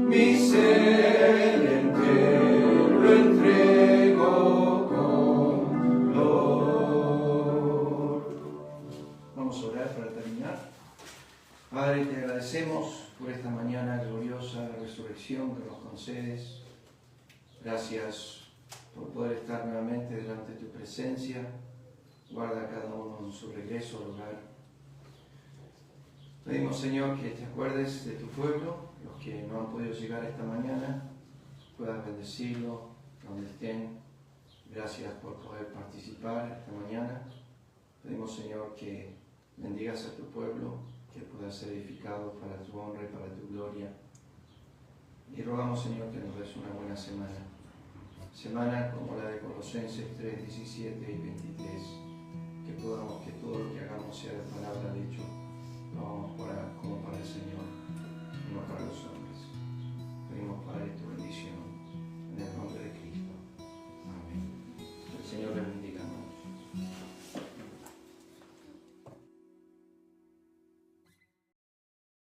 mi ser entero entrego con dolor. Vamos a orar para terminar. Padre, te agradecemos por esta mañana gloriosa de resurrección que nos concedes. Gracias por poder estar nuevamente delante de tu presencia. Guarda a cada uno en su regreso al hogar. Pedimos, Señor, que te acuerdes de tu pueblo, los que no han podido llegar esta mañana, puedas bendecirlo donde estén. Gracias por poder participar esta mañana. Pedimos, Señor, que bendigas a tu pueblo, que pueda ser edificado para tu honra y para tu gloria. Y rogamos, Señor, que nos des una buena semana. Semana como la de Colosenses 3, 17 y 23. Que podamos, que todo lo que hagamos sea de palabra, de hecho, lo hagamos como para el Señor, no para los hombres. Pedimos, Padre, tu bendición, en el nombre de Cristo. Amén. El Señor